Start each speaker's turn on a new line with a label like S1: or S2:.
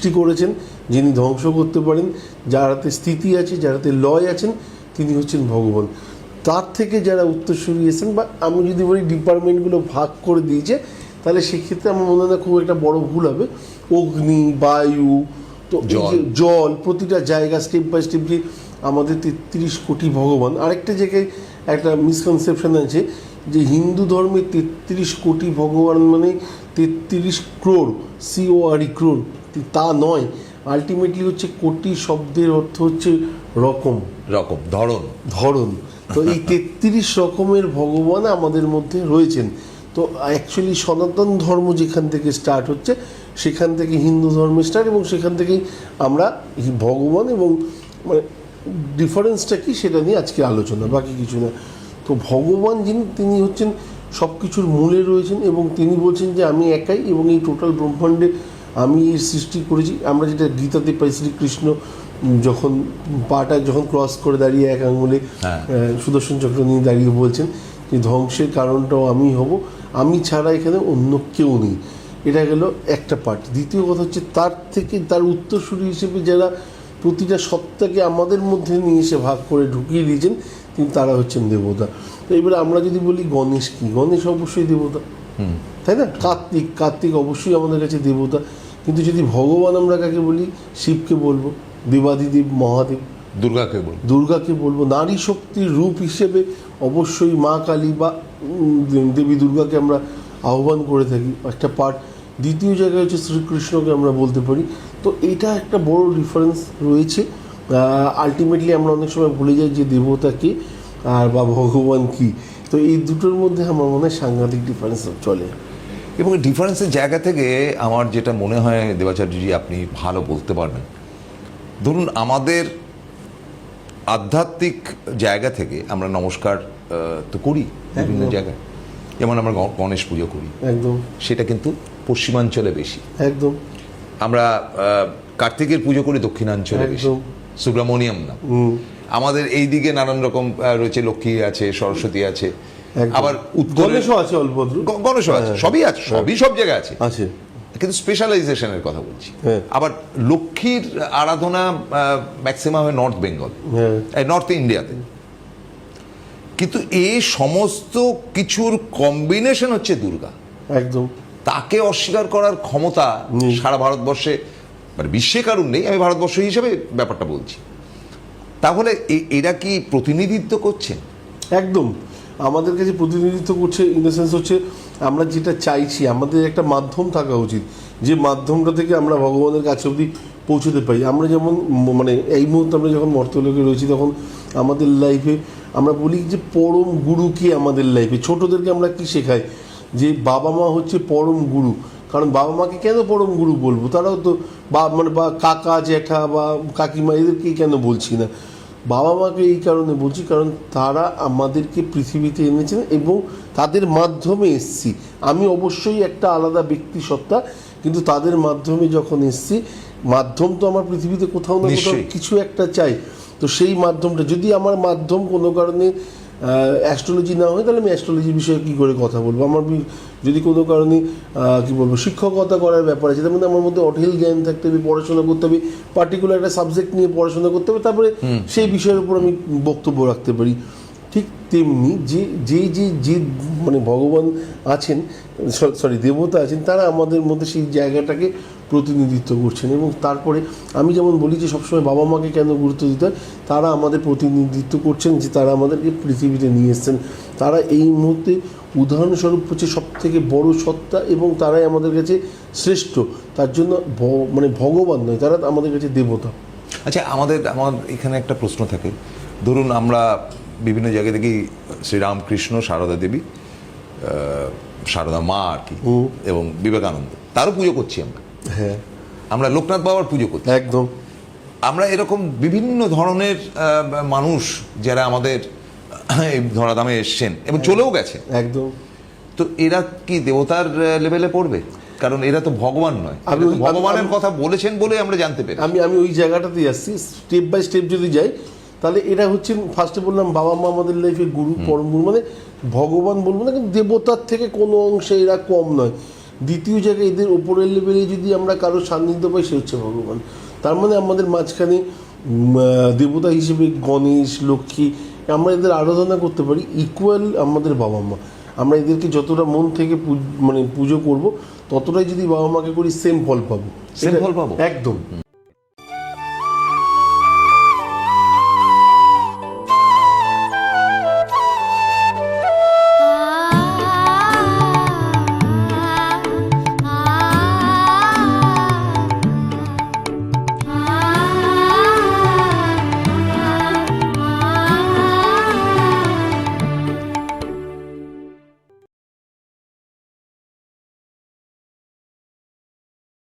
S1: সৃষ্টি করেছেন, যিনি ধ্বংস করতে পারেন, যার হাতে স্থিতি আছে, যার হাতে লয় আছেন, তিনি হচ্ছেন ভগবান। তার থেকে যারা উত্তরসূরি এসেছেন, বা আমি যদি বলি ডিপার্টমেন্টগুলো ভাগ করে দিয়েছে, তাহলে সেক্ষেত্রে আমার মনে হয় না খুব একটা বড় ভুল হবে। অগ্নি, বায়ু, তো এই যে জল, প্রতিটা জায়গা স্টেপ বাই স্টেপ যে আমাদের 33 কোটি ভগবান। আরেকটা জায়গায় একটা মিসকনসেপশন আছে যে হিন্দু ধর্মে 33 কোটি ভগবান মানে 33 ক্রোড়, CORE ক্রোড়, তা নয়। আলটিমেটলি হচ্ছে কোটি শব্দের অর্থ হচ্ছে রকম, ধরন। তো এই 33 রকমের ভগবান আমাদের মধ্যে রয়েছেন। তো অ্যাকচুয়ালি সনাতন ধর্ম যেখান থেকে স্টার্ট হচ্ছে, সেখান থেকে হিন্দু ধর্ম স্টার্ট, এবং সেখান থেকেই আমরা ভগবান এবং মানে ডিফারেন্সটা কি সেটা নিয়ে আজকে আলোচনা, বাকি কিছু না। তো ভগবান যিনি, তিনি হচ্ছেন সব কিছুর মূলে রয়েছেন, এবং তিনি বলছেন যে আমি একাই, এবং এই টোটাল ব্রহ্মাণ্ডে আমি এই সৃষ্টি করেছি। আমরা যেটা গীতাতে পাই, শ্রীকৃষ্ণ যখন পাটা যখন ক্রস করে দাঁড়িয়ে এক আঙুলে সুদর্শন চক্র নিয়ে দাঁড়িয়ে বলছেন যে ধ্বংসের কারণটাও আমি হব, আমি ছাড়া এখানে অন্য কেউ নেই। এটা গেল একটা পার্ট। দ্বিতীয় কথা হচ্ছে তার থেকে তার উত্তরসূরি হিসেবে যারা প্রতিটা সত্তাকে আমাদের মধ্যে নিয়ে এসে ভাগ করে ঢুকিয়ে দিয়েছেন, কিন্তু তারা হচ্ছেন দেবতা। তো এবারে আমরা যদি বলি গণেশ কি, গণেশ অবশ্যই দেবতা, তাই না? কার্তিক অবশ্যই আমাদের কাছে দেবতা। কিন্তু যদি ভগবান আমরা কাকে বলি, শিবকে বলবো, দেবাদিদেব মহাদেব, দুর্গাকে বলবো। নারী শক্তির রূপ হিসেবে অবশ্যই মা কালী বা দেবী দুর্গাকে আমরা আহ্বান করে থাকি, একটা পার্ট। দ্বিতীয় জায়গায় হচ্ছে শ্রীকৃষ্ণকে আমরা বলতে পারি। তো এটা একটা বড় ডিফারেন্স রয়েছে। আলটিমেটলি আমরা অনেক সময় ভুলে যাই যে দেবতা কে আর বা ভগবান কি। তো এই দুটোর মধ্যে আমার মনে হয় সাংঘাতিক ডিফারেন্স চলে।
S2: এবং ডিফারেন্সের জায়গা থেকে আমার যেটা মনে হয় দেবাচার্যজি আপনি ভালো বলতে পারবেন, ধরুন আমাদের আধ্যাত্মিক জায়গা থেকে আমরা নমস্কার তো করি বিভিন্ন জায়গায়, যেমন আমরা গণেশ পুজো করি, একদম, সেটা কিন্তু পশ্চিমাঞ্চলে বেশি।
S1: একদম।
S2: আমরা কার্তিকের পুজো করি দক্ষিণাঞ্চলে বেশি, সুব্রমণিয়াম না। আমাদের এই দিকে নানান রকম রয়েছে, লক্ষ্মী আছে, সরস্বতী আছে, আবার
S1: গণেশও আছে, অল্প
S2: গণেশও আছে, সবই আছে, সবই সব জায়গায় আছে, কিন্তু স্পেশালাইজেশনের কথা বলছি। আবার লক্ষ্মীর আরাধনা ম্যাক্সিমাম হয় নর্থ বেঙ্গল, নর্থ ইন্ডিয়াতে। কিন্তু এই সমস্ত কিছুর কম্বিনেশন হচ্ছে দুর্গা।
S1: একদম।
S2: তাকে অস্বীকার করার ক্ষমতা সারা ভারতবর্ষে, মানে বিশ্বে কারণ নেই, আমি ভারতবর্ষ হিসেবে ব্যাপারটা বলছি। তাহলে এরা কি প্রতিনিধিত্ব করছে?
S1: একদম আমাদের কাছে প্রতিনিধিত্ব করছে। ইন দ্য সেন্স হচ্ছে আমরা যেটা চাইছি, আমাদের একটা মাধ্যম থাকা উচিত, যে মাধ্যমটা থেকে আমরা ভগবানের কাছে অবধি পৌঁছতে পারি। আমরা যেমন মানে এই মুহূর্তে আমরা যখন মর্তলোকে রয়েছি, তখন আমাদের লাইফে আমরা বলি যে পরম গুরু কি আমাদের লাইফে। ছোটদেরকে আমরা কি শেখাই যে বাবা মা হচ্ছে পরম গুরু। কারণ বাবা মাকে কেন পরম গুরু বলবো, তারাও তো মানে বা কাকা জ্যাঠা বা কাকিমা, এদেরকে কেন বলছি না? বাবা মাকে এই কারণে বলছি, কারণ তারা আমাদেরকে পৃথিবীতে এনেছেন এবং তাদের মাধ্যমে এসছি। আমি অবশ্যই একটা আলাদা ব্যক্তি সত্তা, কিন্তু তাদের মাধ্যমে যখন এসছি, মাধ্যম তো আমার পৃথিবীতে কোথাও না কোথাও কিছু একটা চাই। তো সেই মাধ্যমটা যদি আমার মাধ্যম কোনো কারণে অ্যাস্ট্রোলজি না হয়, তাহলে আমি অ্যাস্ট্রোলজির বিষয়ে কী করে কথা বলবো? আমার যদি কোনো কারণে কী বলবো শিক্ষকতা করার ব্যাপার আছে, তার মধ্যে আমার মধ্যে অঢেল জ্ঞান থাকতে হবে, পড়াশোনা করতে হবে, পার্টিকুলার একটা সাবজেক্ট নিয়ে পড়াশোনা করতে হবে, তারপরে সেই বিষয়ের উপর আমি বক্তব্য রাখতে পারি। ঠিক তেমনি যে মানে ভগবান আছেন, সরি দেবতা আছেন, তারা আমাদের মধ্যে সেই জায়গাটাকে প্রতিনিধিত্ব করছেন। এবং তারপরে আমি যেমন বলি যে সবসময় বাবা মাকে কেন গুরুত্ব দিতে হয়, তারা আমাদের প্রতিনিধিত্ব করছেন, যে তারা আমাদেরকে পৃথিবীতে নিয়ে এসছেন। তারা এই মুহূর্তে উদাহরণস্বরূপ হচ্ছে সব থেকে বড় সত্তা, এবং তারাই আমাদের কাছে শ্রেষ্ঠ। তার জন্য মানে ভগবান নয়, তারা আমাদের কাছে দেবতা।
S2: আচ্ছা, আমার এখানে একটা প্রশ্ন থাকে। ধরুন আমরা বিভিন্ন জায়গায় দেখি শ্রীরামকৃষ্ণ, সারদা দেবী, সারদা মা আর কি, এবং বিবেকানন্দ, তারও পুজো করছি আমরা।
S1: হ্যাঁ,
S2: আমরা লোকনাথ বাবার পুজো করছি।
S1: একদম।
S2: আমরা এরকম বিভিন্ন ধরনের মানুষ যারা আমাদের এই ধরাধামে এসছেন এবং চলেও গেছে,
S1: একদম।
S2: তো এরা কি দেবতার লেভেলে পড়বে? কারণ এরা তো ভগবান নয়। ভগবানের কথা বলেছেন বলে আমরা জানতে পারি।
S1: আমি ওই জায়গাটাতেই আসছি। স্টেপ বাই স্টেপ যদি যাই, তাহলে এরা হচ্ছেন, ফার্স্টে বললাম বাবা মা আমাদের লাইফে গুরু, পরম গুরু, মানে ভগবান বলবো না, কিন্তু দেবতার থেকে কোনো অংশে এরা কম নয়। দ্বিতীয় জায়গায় এদের ওপরের লেভেলে যদি আমরা কারো সান্নিধ্য পাই সে হচ্ছে ভগবান। তার মানে আমাদের মাঝখানে দেবতা হিসেবে গণেশ, লক্ষ্মী, আমরা এদের আরাধনা করতে পারি ইকুয়াল আমাদের বাবা মা। আমরা এদেরকে যতটা মন থেকে মানে পুজো করব ততটাই যদি বাবা মাকে করি সেম ফল পাবো।
S2: সেম ফল পাবো
S1: একদম।